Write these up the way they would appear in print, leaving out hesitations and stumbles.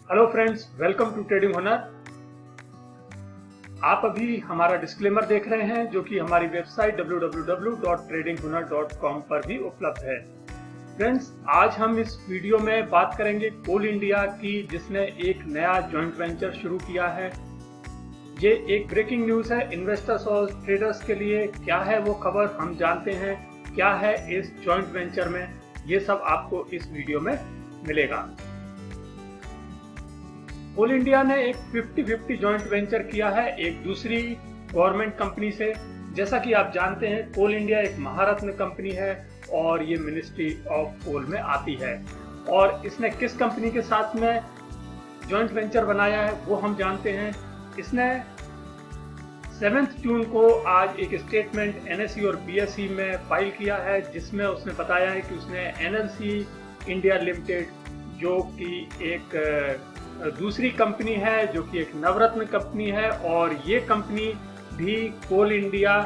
Hello friends, welcome to trading Hunar. आप अभी हमारा डिस्क्लेमर देख रहे हैं जो कि हमारी वेबसाइट www.tradinghunar.com पर भी उपलब्ध है। फ्रेंड्स, आज हम इस वीडियो में बात करेंगे कोल इंडिया की, जिसने एक नया जॉइंट वेंचर शुरू किया है। ये एक ब्रेकिंग न्यूज है इन्वेस्टर्स और ट्रेडर्स के लिए। क्या है वो खबर, हम जानते हैं। क्या है इस जॉइंट वेंचर में, ये सब आपको इस वीडियो में मिलेगा। कोल इंडिया ने एक 50-50 जॉइंट वेंचर किया है एक दूसरी गवर्नमेंट कंपनी से। जैसा कि आप जानते हैं, कोल इंडिया एक महारत्न कंपनी है और ये मिनिस्ट्री ऑफ कोल में आती है। और इसने किस कंपनी के साथ में जॉइंट वेंचर बनाया है वो हम जानते हैं। इसने 7 जून को आज एक स्टेटमेंट NSE और BSE में फाइल किया है, जिसमें उसने बताया है कि उसने NLC इंडिया लिमिटेड, जो कि एक दूसरी कंपनी है, जो कि एक नवरत्न कंपनी है, और ये कंपनी भी कोल इंडिया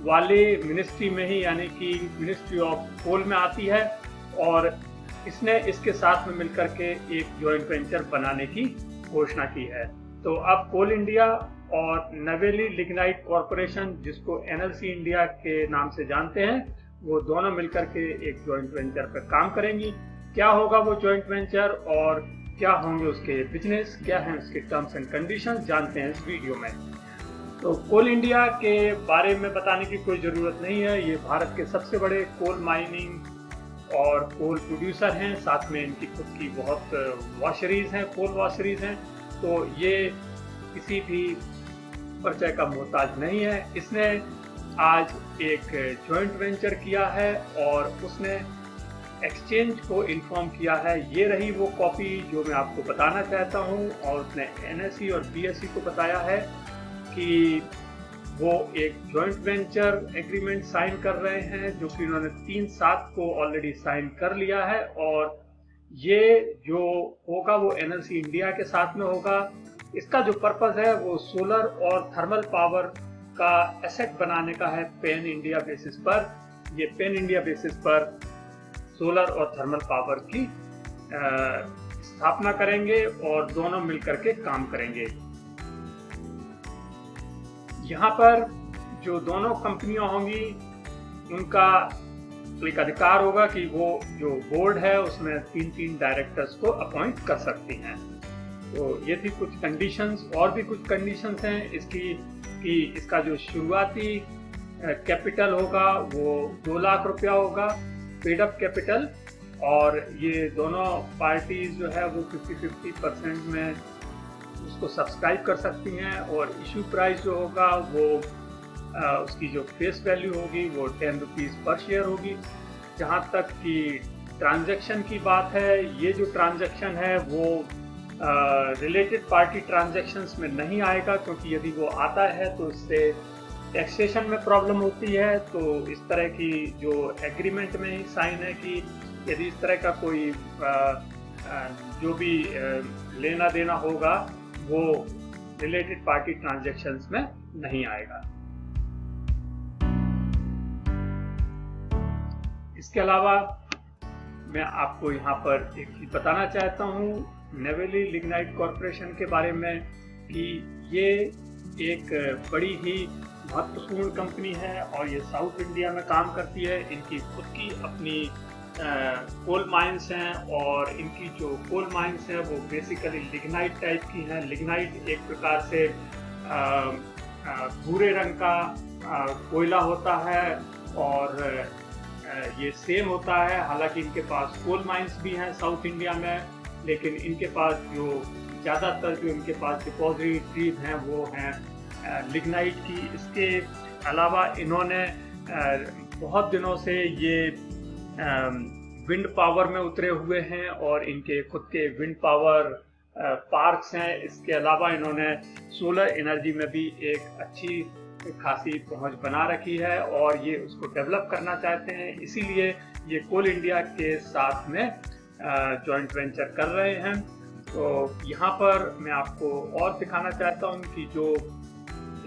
वाले मिनिस्ट्री में ही, यानी कि मिनिस्ट्री ऑफ कोल में आती है। और इसने इसके साथ में मिलकर के एक जॉइंट वेंचर बनाने की घोषणा की है। तो अब कोल इंडिया और नवेली लिग्नाइट कॉरपोरेशन, जिसको NLC इंडिया के नाम से जानते हैं, वो दोनों मिलकर के एक जॉइंट वेंचर पर काम करेंगी। क्या होगा वो जॉइंट वेंचर और क्या होंगे उसके बिजनेस, क्या हैं उसके टर्म्स एंड कंडीशंस, जानते हैं इस वीडियो में। तो कोल इंडिया के बारे में बताने की कोई ज़रूरत नहीं है। ये भारत के सबसे बड़े कोल माइनिंग और कोल प्रोड्यूसर हैं। साथ में इनकी खुद की बहुत वॉशरीज हैं, कोल वॉशरीज हैं। तो ये किसी भी परिचय का मोहताज नहीं है। इसने आज एक जॉइंट वेंचर किया है और उसने एक्सचेंज को इन्फॉर्म किया है। ये रही वो कॉपी जो मैं आपको बताना चाहता हूँ। और उसने NSE और BSE को बताया है कि वो एक जॉइंट वेंचर एग्रीमेंट साइन कर रहे हैं, जो कि उन्होंने 3/7 को ऑलरेडी साइन कर लिया है। और ये जो होगा वो NLC इंडिया के साथ में होगा। इसका जो पर्पस है वो सोलर और थर्मल पावर का एसेट बनाने का है पैन इंडिया बेसिस पर। ये पैन इंडिया बेसिस पर सोलर और थर्मल पावर की स्थापना करेंगे और दोनों मिलकर के काम करेंगे। यहाँ पर जो दोनों कंपनियां होंगी, उनका एक अधिकार होगा कि वो जो बोर्ड है उसमें 3-3 डायरेक्टर्स को अपॉइंट कर सकती हैं। तो ये थी कुछ कंडीशंस। और भी कुछ कंडीशंस हैं इसकी कि इसका जो शुरुआती कैपिटल होगा वो 2 लाख रुपया होगा, पेड अप कैपिटल। और ये दोनों पार्टीज जो है वो 50-50% में उसको सब्सक्राइब कर सकती हैं। और इशू प्राइस जो होगा वो उसकी जो फेस वैल्यू होगी वो 10 रुपीज़ पर शेयर होगी। जहाँ तक कि ट्रांजैक्शन की बात है, ये जो ट्रांजैक्शन है वो रिलेटेड पार्टी ट्रांजैक्शंस में नहीं आएगा, क्योंकि यदि वो आता है तो इससे टैक्सेशन में प्रॉब्लम होती है। तो इस तरह की जो एग्रीमेंट में ही साइन है कि यदि इस तरह का कोई जो भी लेना देना होगा वो रिलेटेड पार्टी ट्रांजैक्शंस में नहीं आएगा। इसके अलावा मैं आपको यहाँ पर एक चीज बताना चाहता हूँ नवेली लिग्नाइट कॉरपोरेशन के बारे में, कि ये एक बड़ी ही महत्वपूर्ण कंपनी है और ये साउथ इंडिया में काम करती है। इनकी खुद की अपनी कोल माइंस हैं और इनकी जो कोल माइंस हैं वो बेसिकली लिग्नाइट टाइप की हैं। लिग्नाइट एक प्रकार से भूरे रंग का कोयला होता है और ये सेम होता है। हालांकि इनके पास कोल माइंस भी हैं साउथ इंडिया में, लेकिन इनके पास जो ज़्यादातर जो इनके पास डिपॉजिटरीज हैं वो हैं लिग्नाइट की। इसके अलावा इन्होंने बहुत दिनों से ये विंड पावर में उतरे हुए हैं और इनके खुद के विंड पावर पार्क्स हैं। इसके अलावा इन्होंने सोलर एनर्जी में भी एक अच्छी खासी पहुंच बना रखी है और ये उसको डेवलप करना चाहते हैं। इसीलिए ये कोल इंडिया के साथ में जॉइंट वेंचर कर रहे हैं। तो यहाँ पर मैं आपको और दिखाना चाहता हूँ कि जो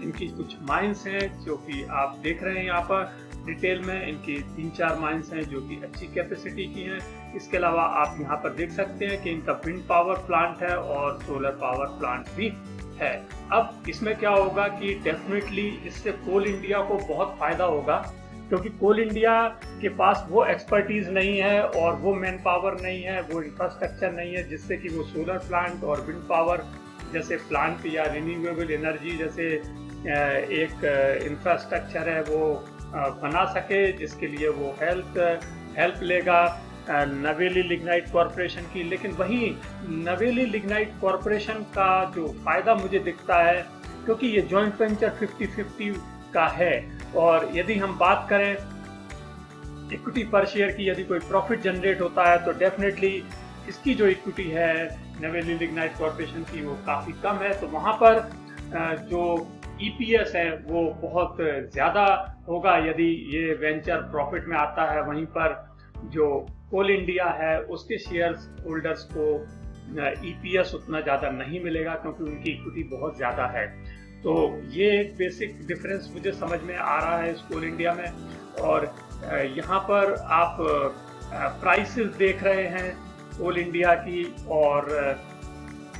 इनकी कुछ माइंस हैं जो कि आप देख रहे हैं यहाँ पर, डिटेल में। इनकी 3-4 माइंस हैं जो कि अच्छी कैपेसिटी की हैं। इसके अलावा आप यहाँ पर देख सकते हैं कि इनका विंड पावर प्लांट है और सोलर पावर प्लांट भी है। अब इसमें क्या होगा कि डेफिनेटली इससे कोल इंडिया को बहुत फायदा होगा, क्योंकि कोल इंडिया के पास वो एक्सपर्टीज नहीं है और वो मैन पावर नहीं है, वो इंफ्रास्ट्रक्चर नहीं है जिससे कि वो सोलर प्लांट और विंड पावर जैसे प्लांट या रिन्यूएबल एनर्जी जैसे एक इंफ्रास्ट्रक्चर है वो बना सके, जिसके लिए वो हेल्प लेगा नवेली लिग्नाइट कॉरपोरेशन की। लेकिन वहीं नवेली लिग्नाइट कॉरपोरेशन का जो फायदा मुझे दिखता है, क्योंकि ये जॉइंट वेंचर 50-50 का है, और यदि हम बात करें इक्विटी पर शेयर की, यदि कोई प्रॉफिट जनरेट होता है तो डेफिनेटली इसकी जो इक्विटी है नवेली लिग्नाइट कॉरपोरेशन की वो काफ़ी कम है। तो वहाँ पर जो EPS है वो बहुत ज़्यादा होगा यदि ये वेंचर प्रॉफिट में आता है। वहीं पर जो कोल इंडिया है उसके शेयर होल्डर्स को EPS उतना ज़्यादा नहीं मिलेगा, क्योंकि उनकी इक्विटी बहुत ज़्यादा है। तो ये एक बेसिक डिफरेंस मुझे समझ में आ रहा है इस कोल इंडिया में। और यहाँ पर आप प्राइसेस देख रहे हैं कोल इंडिया की और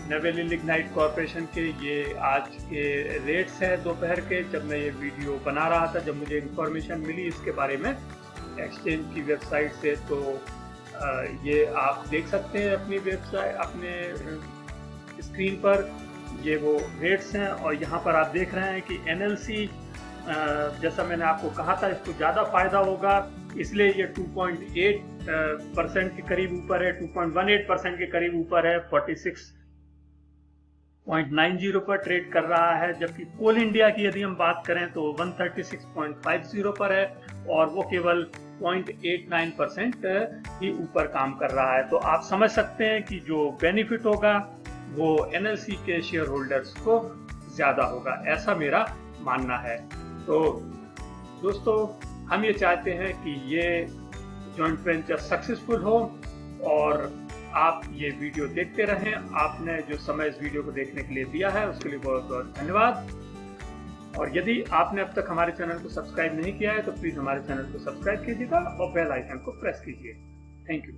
नवेली लिग्नाइट कॉरपोरेशन के। ये आज के रेट्स हैं दोपहर के, जब मैं ये वीडियो बना रहा था, जब मुझे इंफॉर्मेशन मिली इसके बारे में एक्सचेंज की वेबसाइट से। तो ये आप देख सकते हैं अपनी वेबसाइट, अपने स्क्रीन पर ये वो रेट्स हैं। और यहाँ पर आप देख रहे हैं कि NLC जैसा मैंने आपको कहा था इसको ज़्यादा फायदा होगा, इसलिए ये 2.8% के करीब ऊपर है, 2.18% के करीब ऊपर है, 46.90 पर ट्रेड कर रहा है। जबकि कोल इंडिया की यदि हम बात करें तो 136.50 पर है और वो केवल 0.89% ही ऊपर काम कर रहा है। तो आप समझ सकते हैं कि जो बेनिफिट होगा वो NLC के शेयर होल्डर्स को ज़्यादा होगा, ऐसा मेरा मानना है। तो दोस्तों, हम ये चाहते हैं कि ये जॉइंट वेंचर सक्सेसफुल हो और आप ये वीडियो देखते रहें। आपने जो समय इस वीडियो को देखने के लिए दिया है उसके लिए बहुत बहुत धन्यवाद। और यदि आपने अब तक हमारे चैनल को सब्सक्राइब नहीं किया है तो प्लीज़ हमारे चैनल को सब्सक्राइब कीजिएगा और बेल आइकन को प्रेस कीजिए। Thank you.